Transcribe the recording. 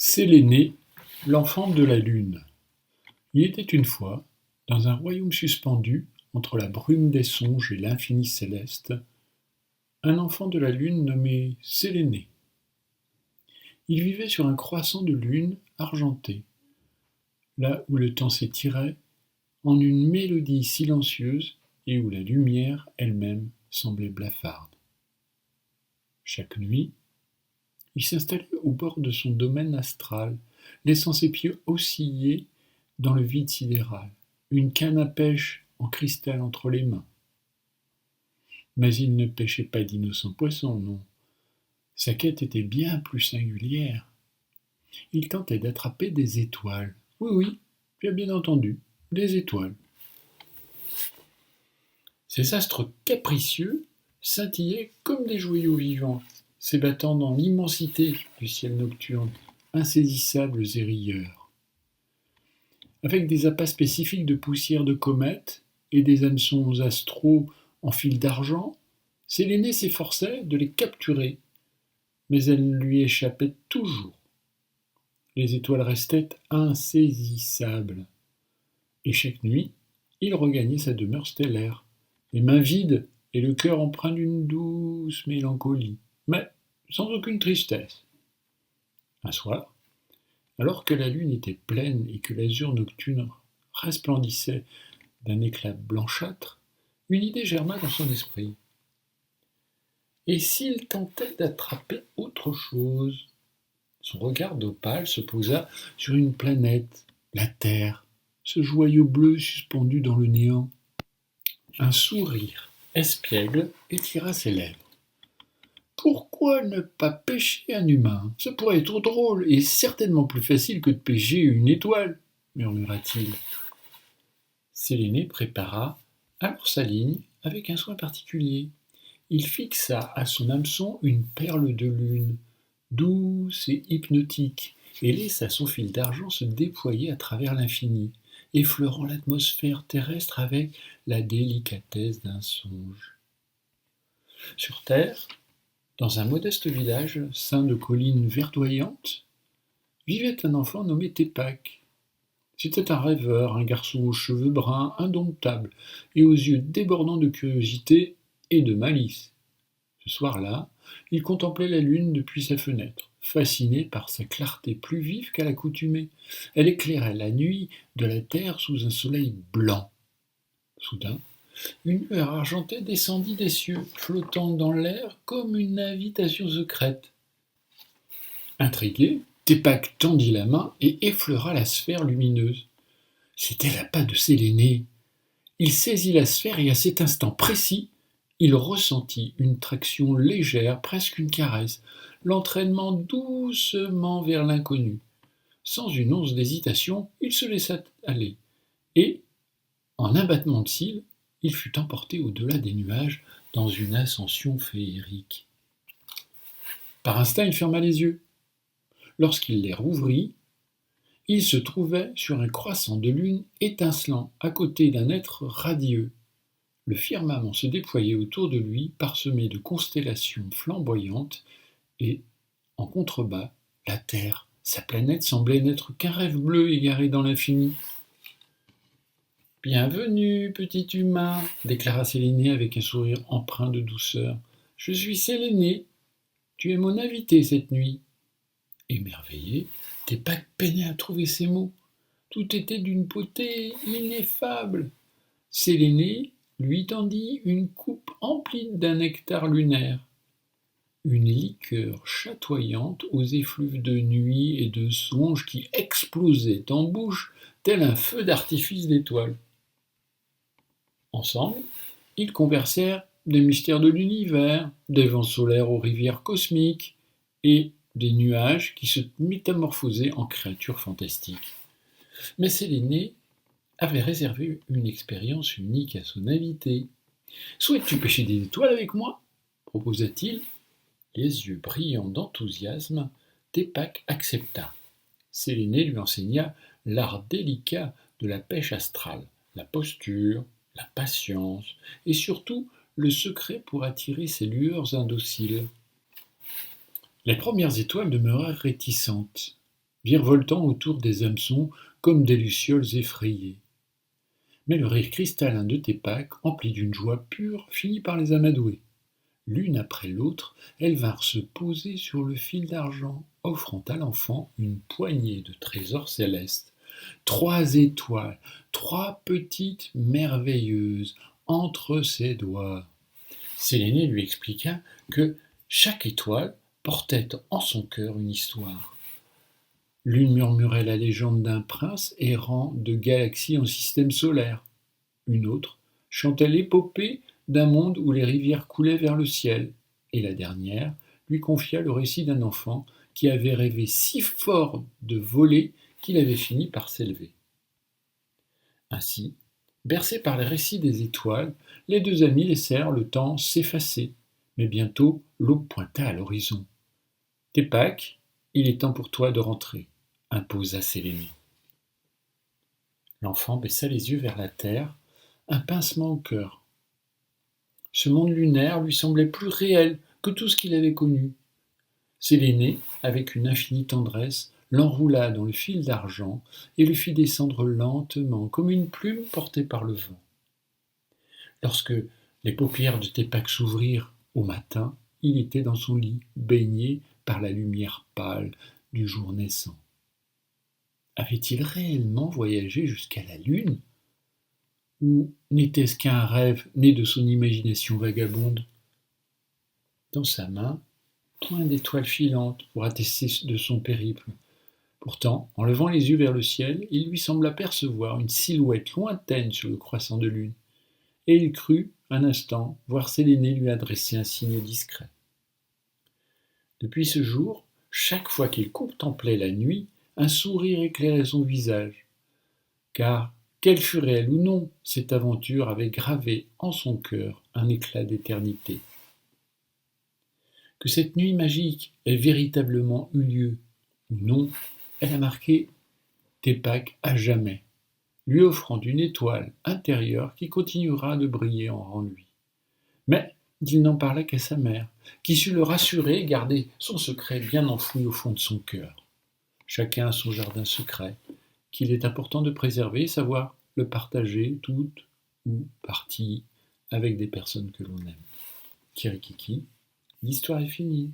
Séléné, l'enfant de la lune. Il était une fois, dans un royaume suspendu entre la brume des songes et l'infini céleste, un enfant de la lune nommé Séléné. Il vivait sur un croissant de lune argenté, là où le temps s'étirait en une mélodie silencieuse et où la lumière elle-même semblait blafarde. Chaque nuit, il s'installait au bord de son domaine astral, laissant ses pieds osciller dans le vide sidéral, une canne à pêche en cristal entre les mains. Mais il ne pêchait pas d'innocents poissons, non. Sa quête était bien plus singulière. Il tentait d'attraper des étoiles. Oui, oui, tu as bien entendu, des étoiles. Ces astres capricieux scintillaient comme des joyaux vivants, s'ébattant dans l'immensité du ciel nocturne, insaisissables et rieurs. Avec des appâts spécifiques de poussière de comètes et des hameçons astraux en fil d'argent, Séléné s'efforçait de les capturer, mais elles lui échappaient toujours. Les étoiles restaient insaisissables, et chaque nuit, il regagnait sa demeure stellaire, les mains vides et le cœur empreint d'une douce mélancolie, mais sans aucune tristesse. Un soir, alors que la lune était pleine et que l'azur nocturne resplendissait d'un éclat blanchâtre, une idée germa dans son esprit. Et s'il tentait d'attraper autre chose? Son regard d'opale se posa sur une planète, la Terre, ce joyau bleu suspendu dans le néant. Un sourire espiègle étira ses lèvres. Pourquoi ne pas pêcher un humain? Ce pourrait être drôle et certainement plus facile que de pêcher une étoile, murmura-t-il. Séléné prépara alors sa ligne avec un soin particulier. Il fixa à son hameçon une perle de lune, douce et hypnotique, et laissa son fil d'argent se déployer à travers l'infini, effleurant l'atmosphère terrestre avec la délicatesse d'un songe. Sur Terre, dans un modeste village ceint de collines verdoyantes, vivait un enfant nommé Tépac. C'était un rêveur, un garçon aux cheveux bruns indomptables et aux yeux débordants de curiosité et de malice. Ce soir-là, il contemplait la lune depuis sa fenêtre, fasciné par sa clarté plus vive qu'à l'accoutumée. Elle éclairait la nuit de la terre sous un soleil blanc. Soudain, une lueur argentée descendit des cieux, flottant dans l'air comme une invitation secrète. Intrigué, Tépac tendit la main et effleura la sphère lumineuse. C'était l'appât de Séléné. Il saisit la sphère et à cet instant précis, il ressentit une traction légère, presque une caresse, l'entraînement doucement vers l'inconnu. Sans une once d'hésitation, il se laissa aller, et, en un battement de cils, il fut emporté au-delà des nuages dans une ascension féerique. Par instinct, il ferma les yeux. Lorsqu'il les rouvrit, il se trouvait sur un croissant de lune étincelant, à côté d'un être radieux. Le firmament se déployait autour de lui, parsemé de constellations flamboyantes, et, en contrebas, la Terre, sa planète, semblait n'être qu'un rêve bleu égaré dans l'infini. « Bienvenue, petit humain, déclara Séléné avec un sourire empreint de douceur. Je suis Séléné. Tu es mon invité cette nuit. Émerveillé, Tépac peinait à trouver ses mots. Tout était d'une beauté ineffable. Séléné lui tendit une coupe emplie d'un nectar lunaire, une liqueur chatoyante aux effluves de nuit et de songe qui explosait en bouche tel un feu d'artifice d'étoiles. Ensemble, ils conversèrent des mystères de l'univers, des vents solaires aux rivières cosmiques et des nuages qui se métamorphosaient en créatures fantastiques. Mais Séléné avait réservé une expérience unique à son invité. « Souhaites-tu pêcher des étoiles avec moi ?» proposa-t-il. Les yeux brillants d'enthousiasme, Tépac accepta. Séléné lui enseigna l'art délicat de la pêche astrale, la posture, la patience et surtout le secret pour attirer ces lueurs indociles. Les premières étoiles demeurèrent réticentes. virevoltant autour des hameçons comme des lucioles effrayées. Mais le rire cristallin de Tépac, empli d'une joie pure, finit par les amadouer. L'une après l'autre, elles vinrent se poser sur le fil d'argent, offrant à l'enfant une poignée de trésors célestes. 3 étoiles, 3 petites merveilleuses, entre ses doigts. Séléné lui expliqua que chaque étoile portait en son cœur une histoire. L'une murmurait la légende d'un prince errant de galaxie en système solaire. Une autre chantait l'épopée d'un monde où les rivières coulaient vers le ciel. Et la dernière lui confia le récit d'un enfant qui avait rêvé si fort de voler qu'il avait fini par s'élever. Ainsi, bercés par les récits des étoiles, les deux amis laissèrent le temps s'effacer. Mais bientôt, l'aube pointa à l'horizon. Tépac, il est temps pour toi de rentrer, imposa Séléné. L'enfant baissa les yeux vers la terre, un pincement au cœur. Ce monde lunaire lui semblait plus réel que tout ce qu'il avait connu. Séléné, avec une infinie tendresse, l'enroula dans le fil d'argent et le fit descendre lentement, comme une plume portée par le vent. Lorsque les paupières de Tépac s'ouvrirent au matin, il était dans son lit, baigné par la lumière pâle du jour naissant. Avait-il réellement voyagé jusqu'à la Lune? Ou n'était-ce qu'un rêve né de son imagination vagabonde? Dans sa main, point d'étoiles filantes pour attester de son périple. Pourtant, en levant les yeux vers le ciel, il lui sembla percevoir une silhouette lointaine sur le croissant de lune, et il crut, un instant, voir Séléné lui adresser un signe discret. Depuis ce jour, chaque fois qu'il contemplait la nuit, un sourire éclairait son visage, car, qu'elle fût réelle ou non, cette aventure avait gravé en son cœur un éclat d'éternité. Que cette nuit magique ait véritablement eu lieu ou non, elle a marqué Tépac à jamais, lui offrant une étoile intérieure qui continuera de briller en lui. Mais il n'en parla qu'à sa mère, qui sut le rassurer et garder son secret bien enfoui au fond de son cœur. Chacun a son jardin secret, qu'il est important de préserver et savoir le partager tout ou partie avec des personnes que l'on aime. Kirikiki, l'histoire est finie.